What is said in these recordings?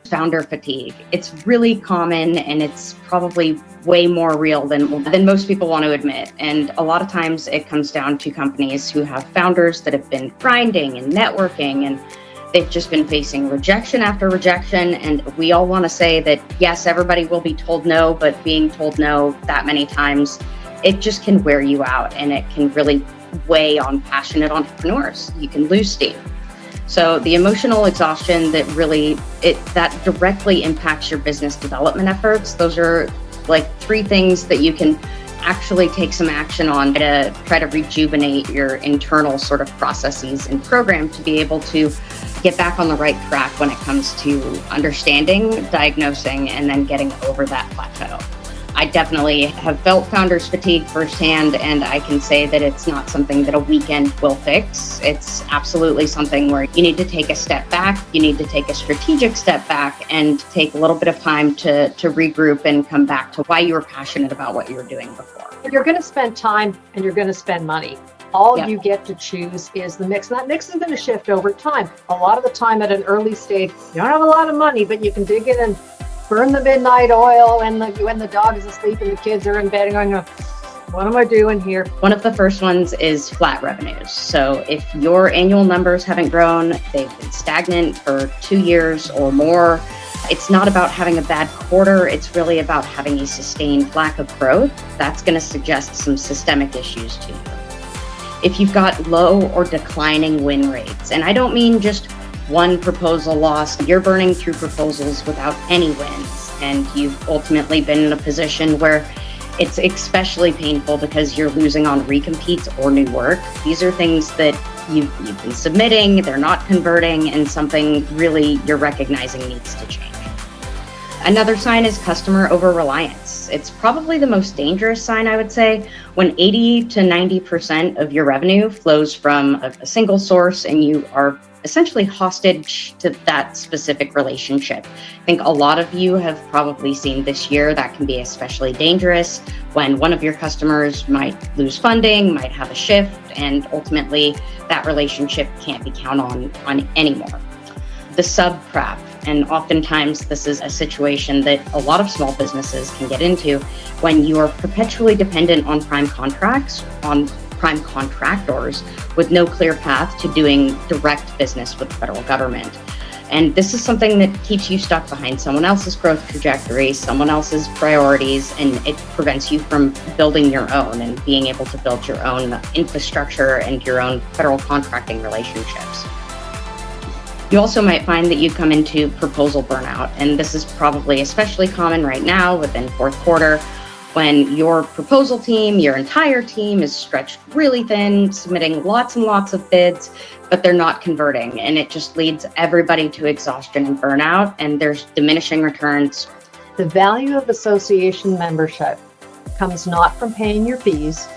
Founder fatigue. It's really common, and it's probably way more real than most people want to admit. And a lot of times it comes down to companies who have founders that have been grinding and networking, and they've just been facing rejection after rejection. And we all want to say that, yes, everybody will be told no, but being told no that many times, it just can wear you out, and it can really weigh on passionate entrepreneurs. You can lose steam. So the emotional exhaustion that directly impacts your business development efforts, those are like 3 things that you can actually take some action on to try to rejuvenate your internal sort of processes and program to be able to get back on the right track when it comes to understanding, diagnosing, and then getting over that plateau. I definitely have felt founders fatigue firsthand, and I can say that it's not something that a weekend will fix. It's absolutely something where you need to take a step back, you need to take a strategic step back, and take a little bit of time to regroup and come back to why you were passionate about what you were doing before. You're going to spend time and you're going to spend money. All you get to choose is the mix. And that mix is going to shift over time. A lot of the time at an early stage, you don't have a lot of money, but you can dig in and burn the midnight oil when the dog is asleep and the kids are in bed and going, what am I doing here? One of the first ones is flat revenues. So if your annual numbers haven't grown, they've been stagnant for 2 years or more, it's not about having a bad quarter. It's really about having a sustained lack of growth. That's going to suggest some systemic issues to you. If you've got low or declining win rates, and I don't mean just one proposal lost, you're burning through proposals without any wins, and you've ultimately been in a position where it's especially painful because you're losing on recompetes or new work. These are things that you've been submitting, they're not converting, and something really you're recognizing needs to change. Another sign is customer over-reliance. It's probably the most dangerous sign, I would say, when 80 to 90% of your revenue flows from a single source and you are essentially hostage to that specific relationship. I think a lot of you have probably seen this year that can be especially dangerous when one of your customers might lose funding, might have a shift, and ultimately that relationship can't be counted on anymore. The sub-prep, and oftentimes this is a situation that a lot of small businesses can get into when you are perpetually dependent on prime contractors with no clear path to doing direct business with the federal government. And this is something that keeps you stuck behind someone else's growth trajectory, someone else's priorities, and it prevents you from building your own and being able to build your own infrastructure and your own federal contracting relationships. You also might find that you come into proposal burnout, and this is probably especially common right now within fourth quarter, when your proposal team, your entire team is stretched really thin, submitting lots and lots of bids, but they're not converting. And it just leads everybody to exhaustion and burnout, and there's diminishing returns. The value of association membership comes not from paying your fees,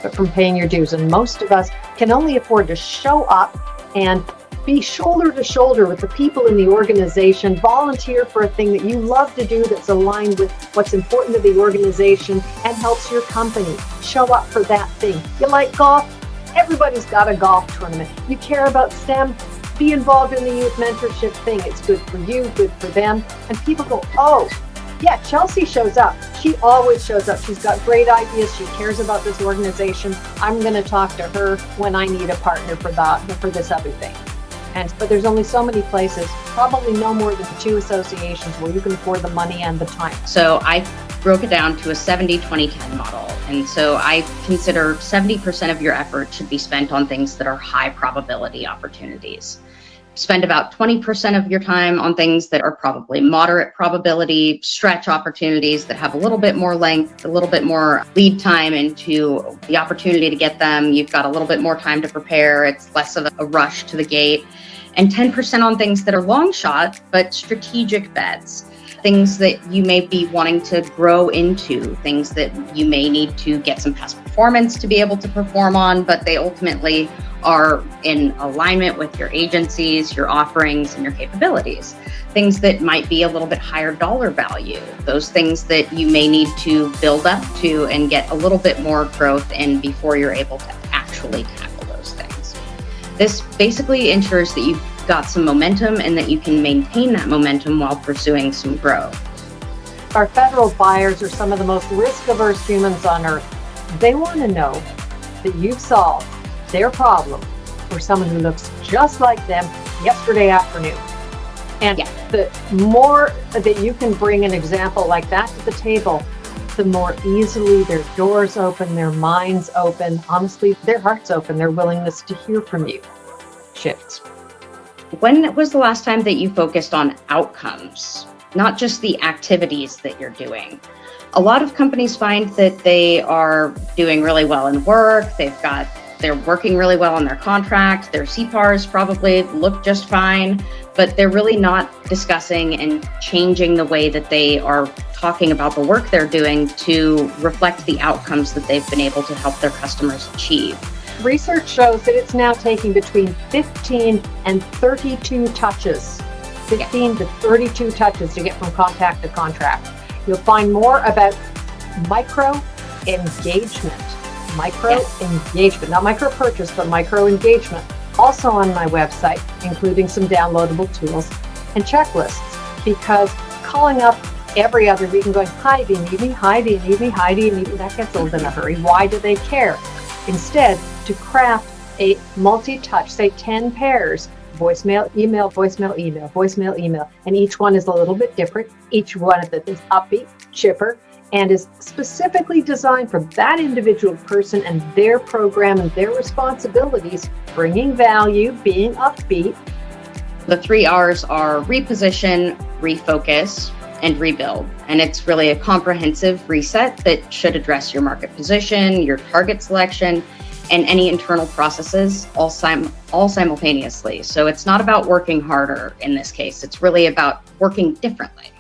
but from paying your dues. And most of us can only afford to show up and be shoulder to shoulder with the people in the organization, volunteer for a thing that you love to do that's aligned with what's important to the organization and helps your company. Show up for that thing. You like golf? Everybody's got a golf tournament. You care about STEM? Be involved in the youth mentorship thing. It's good for you, good for them. And people go, oh, yeah, Chelsea shows up. She always shows up. She's got great ideas. She cares about this organization. I'm going to talk to her when I need a partner for this other thing. But there's only so many places, probably no more than 2 associations where you can afford the money and the time. So I broke it down to a 70-20-10 model. And so I consider 70% of your effort should be spent on things that are high probability opportunities. Spend about 20% of your time on things that are probably moderate probability, stretch opportunities that have a little bit more length, a little bit more lead time into the opportunity to get them. You've got a little bit more time to prepare. It's less of a rush to the gate. And 10% on things that are long shot, but strategic bets. Things that you may be wanting to grow into, things that you may need to get some past performance to be able to perform on, but they ultimately are in alignment with your agencies, your offerings, and your capabilities. Things that might be a little bit higher dollar value, those things that you may need to build up to and get a little bit more growth in before you're able to actually tackle those things. This basically ensures that you've got some momentum and that you can maintain that momentum while pursuing some growth. Our federal buyers are some of the most risk-averse humans on earth. They want to know that you've solved their problem for someone who looks just like them yesterday afternoon. And the more that you can bring an example like that to the table, the more easily their doors open, their minds open, honestly, their hearts open, their willingness to hear from you shifts. When was the last time that you focused on outcomes, not just the activities that you're doing? A lot of companies find that they are doing really well in work, they're working really well on their contract, their CPARs probably look just fine, but they're really not discussing and changing the way that they are talking about the work they're doing to reflect the outcomes that they've been able to help their customers achieve. Research shows that it's now taking between 15 and 32 touches, 15 to 32 touches to get from contact to contract. You'll find more about micro engagement, not micro purchase, but micro engagement, also on my website, including some downloadable tools and checklists, because calling up every other week and going, hi, do you need me? Hi, do you need me? Hi, do you need me? That gets old in a hurry. Why do they care? Instead, to craft a multi-touch, say 10 pairs, voicemail, email, voicemail, email, voicemail, email, and each one is a little bit different. Each one of them is upbeat, chipper, and is specifically designed for that individual person and their program and their responsibilities, bringing value, being upbeat. The 3 R's are reposition, refocus, and rebuild. And it's really a comprehensive reset that should address your market position, your target selection, and any internal processes all simultaneously. So it's not about working harder in this case. It's really about working differently.